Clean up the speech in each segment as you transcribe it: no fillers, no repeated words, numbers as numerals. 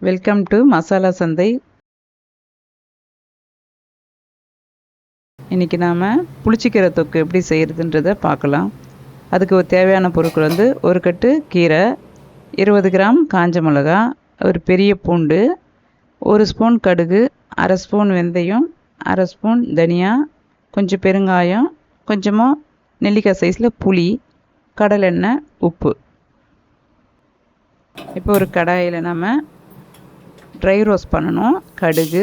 Welcome to masala சந்தை. இன்றைக்கி நாம் புளிச்சக்கீரை தொக்கு எப்படி செய்கிறதுன்றதை பார்க்கலாம். அதுக்கு தேவையான பொருட்கள் வந்து ஒரு கட்டு கீரை, 20 கிராம் காஞ்ச மிளகா, ஒரு பெரிய பூண்டு, 1 ஸ்பூன் கடுகு, 1/2 ஸ்பூன் வெந்தயம், 1/2 ஸ்பூன் தனியா, கொஞ்சம் பெருங்காயம், கொஞ்சமாக நெல்லிக்காய் சைஸில் புளி, கடலெண்ணெய், உப்பு. இப்போ ஒரு கடாயில் நம்ம ட்ரை ரோஸ்ட் பண்ணணும். கடுகு,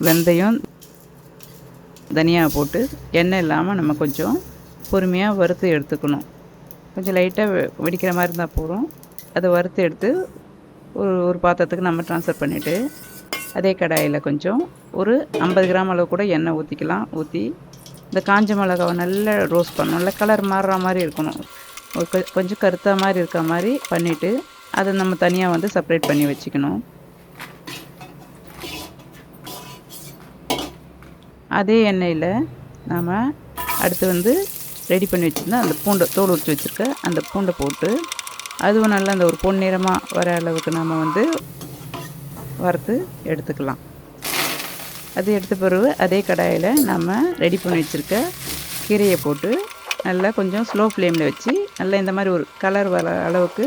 வெந்தயம், தனியா போட்டு எண்ணெய் இல்லாமல் நம்ம கொஞ்சம் பொறுமையாக வறுத்து எடுத்துக்கணும். கொஞ்சம் லைட்டாக வெடிக்கிற மாதிரி இருந்தால் போதும். அதை வறுத்து எடுத்து ஒரு பாத்திரத்துக்கு நம்ம ட்ரான்ஸ்ஃபர் பண்ணிவிட்டு, அதே கடாயில் கொஞ்சம் ஒரு 50 கிராம் அளவு கூட எண்ணெய் ஊற்றிக்கலாம். ஊற்றி இந்த காஞ்ச மிளகாவை நல்லா ரோஸ்ட் பண்ணணும். நல்லா கலர் மாறுற மாதிரி இருக்கணும். கொஞ்சம் கருத்த மாதிரி இருக்க மாதிரி பண்ணிவிட்டு அதை நம்ம தனியாக வந்து செப்பரேட் பண்ணி வச்சுக்கணும். அதே எண்ணெயில் நாம் அடுத்து வந்து ரெடி பண்ணி வச்சுருந்தா அந்த பூண்டை தோல் உரித்து வச்சுருக்க அந்த பூண்டை போட்டு அதுவும் நல்லா அந்த ஒரு பொன்னிறமாக வர அளவுக்கு நாம் வந்து வறுத்து எடுத்துக்கலாம். அது எடுத்த பிறகு அதே கடாயில் நம்ம ரெடி பண்ணி வச்சுருக்க கீரையை போட்டு நல்லா கொஞ்சம் ஸ்லோ ஃப்ளேமில் வச்சு நல்லா இந்த மாதிரி ஒரு கலர் வர அளவுக்கு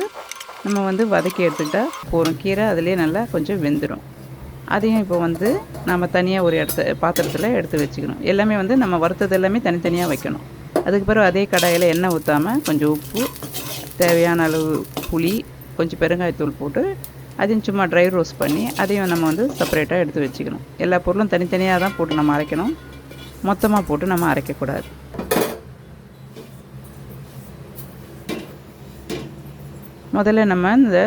நம்ம வந்து வதக்கி எடுத்துக்கிட்டால் போகிறோம். கீரை அதிலே நல்லா கொஞ்சம் வெந்துடும். அதையும் இப்போ வந்து நம்ம தனியாக ஒரு பாத்திரத்தில் எடுத்து வச்சுக்கணும். எல்லாமே வந்து நம்ம வறுத்தது எல்லாமே தனித்தனியாக வைக்கணும். அதுக்கு பிறகு அதே கடாயில் எண்ணெய் ஊற்றாமல் கொஞ்சம் உப்பு, தேவையான அளவு புளி, கொஞ்சம் பெருங்காயத்தூள் போட்டு அதையும் சும்மா ட்ரை ரோஸ்ட் பண்ணி அதையும் நம்ம வந்து செப்பரேட்டாக எடுத்து வச்சுக்கணும். எல்லா பொருளும் தனித்தனியாக தான் போட்டு நம்ம அரைக்கணும். மொத்தமாக போட்டு நம்ம அரைக்கக்கூடாது. முதல்ல நம்ம இந்த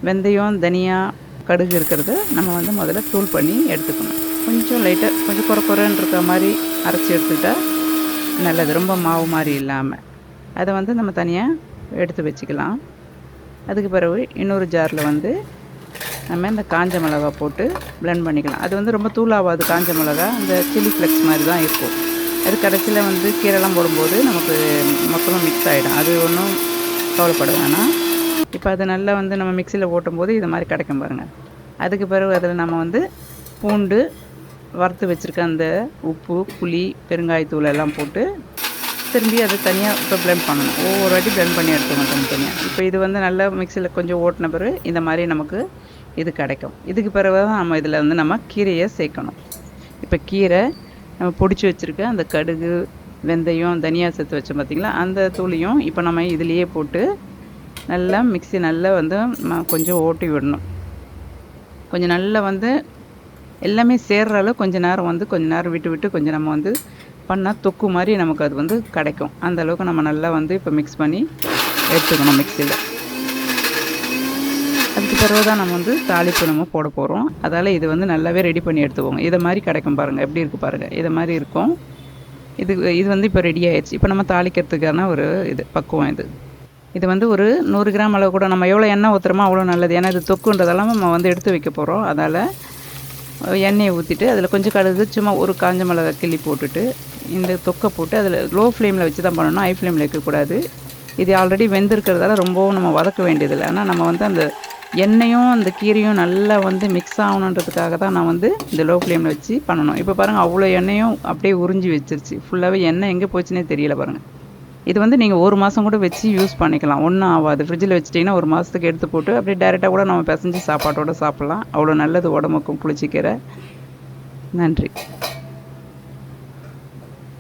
வெந்தயம், தனியா, கடுகு இருக்கிறத நம்ம வந்து முதல்ல தூள் பண்ணி எடுத்துக்கணும். கொஞ்சம் லைட்டாக கொஞ்சம் குறைன்னு இருக்க மாதிரி அரைச்சி எடுத்துக்கிட்டால் நல்லது. ரொம்ப மாவு மாதிரி இல்லாமல் அதை வந்து நம்ம தனியாக எடுத்து வச்சுக்கலாம். அதுக்கு பிறகு இன்னொரு ஜாரில் வந்து நம்ம இந்த காஞ்ச மிளகா போட்டு பிளெண்ட் பண்ணிக்கலாம். அது வந்து ரொம்ப தூளாகாது. காஞ்ச மிளகா இந்த சில்லி ஃப்ளெக்ஸ் மாதிரி தான் இருக்கும். அது கடைசியில் வந்து கீரைலாம் போடும்போது நமக்கு மொத்தமாக மிக்ஸ் ஆகிடும். அது ஒன்றும் கவலைப்பட வேணாம். இப்போ அது நல்லா வந்து நம்ம மிக்சியில் ஓட்டும்போது இது மாதிரி கிடைக்கும் பாருங்கள். அதுக்கு பிறகு அதில் நம்ம வந்து பூண்டு, வறுத்து வச்சுருக்க அந்த உப்பு, புளி, பெருங்காயத்தூள் எல்லாம் போட்டு திரும்பி அதை தனியாக இப்போ பிளெண்ட் பண்ணணும். ஒவ்வொரு வாட்டி பிளெண்ட் பண்ணி எடுத்துக்கணும் தனித்தனியாக. இப்போ இது வந்து நல்லா மிக்சியில் கொஞ்சம் ஓட்டின பிறகு இந்த மாதிரி நமக்கு இது கிடைக்கும். இதுக்கு பிறகு தான் நம்ம இதில் வந்து நம்ம கீரையை சேர்க்கணும். இப்போ கீரை நம்ம பொடிச்சு வச்சுருக்க அந்த கடுகு, வெந்தயம், தனியா சேர்த்து வச்சோம் பார்த்திங்களா, அந்த தூளையும் இப்போ நம்ம இதுலேயே போட்டு நல்லா மிக்ஸி நல்லா வந்து கொஞ்சம் ஓட்டி விடணும். கொஞ்சம் நல்லா வந்து எல்லாமே சேர்ற அளவு கொஞ்சம் நேரம் விட்டு கொஞ்சம் நம்ம வந்து பண்ணால் தொக்கு மாதிரி நமக்கு அது வந்து கிடைக்கும். அந்த அளவுக்கு நம்ம நல்லா வந்து இப்போ மிக்ஸ் பண்ணி எடுத்துக்கணும் மிக்சியில். அதுக்கு பிறகு தான் நம்ம வந்து தாளிப்பு நம்ம போட போகிறோம். அதால் இது வந்து நல்லாவே ரெடி பண்ணி எடுத்துக்கோங்க. இதை மாதிரி கிடைக்கும் பாருங்கள். எப்படி இருக்குது பாருங்கள். இதை மாதிரி இருக்கும். இது வந்து இப்போ ரெடி ஆயிடுச்சு. இப்போ நம்ம தாளிக்கிறதுக்கான ஒரு பக்குவம் இது வந்து ஒரு 100 கிராம் அளவு கூட நம்ம எவ்வளோ எண்ணெய் ஊற்றுறோமோ அவ்வளோ நல்லது. ஏன்னா இது தொக்குன்றதெல்லாம் நம்ம வந்து எடுத்து வைக்க போகிறோம். அதால் எண்ணெயை ஊற்றிட்டு அதில் கொஞ்சம் கடுகு, சும்மா ஒரு காஞ்ச மிளகா கிள்ளி போட்டுட்டு இந்த தொக்கை போட்டு அதில் லோ ஃப்ளேமில் வச்சு தான் பண்ணணும். ஹை ஃப்ளேமில் வைக்கக்கூடாது. இது ஆல்ரெடி வெந்திருக்கிறதால ரொம்பவும் நம்ம வதக்க வேண்டியதில்லை. ஆனால் நம்ம வந்து அந்த எண்ணெயும் அந்த கீரையும் நல்லா வந்து மிக்ஸ் ஆகணுன்றதுக்காக தான் நான் வந்து இந்த லோ ஃப்ளேமில் வச்சு பண்ணணும். இப்போ பாருங்கள், அவ்வளோ எண்ணெயும் அப்படியே உறிஞ்சி வச்சிருச்சு. ஃபுல்லாகவே எண்ணெய் எங்கே போச்சுன்னே தெரியல பாருங்கள். இது வந்து நீங்கள் 1 மாதம் கூட வச்சு யூஸ் பண்ணிக்கலாம். ஒன்றும் ஆகாது. ஃப்ரிட்ஜில் வச்சிட்டிங்கன்னா 1 மாதத்துக்கு எடுத்து போட்டு அப்படியே டைரெக்டாக கூட நம்ம பிசைஞ்சு சாப்பாட்டோடு சாப்பிட்லாம். அவ்வளோ நல்லது உடம்புக்கும் புளிச்சக்கீரை. நன்றி.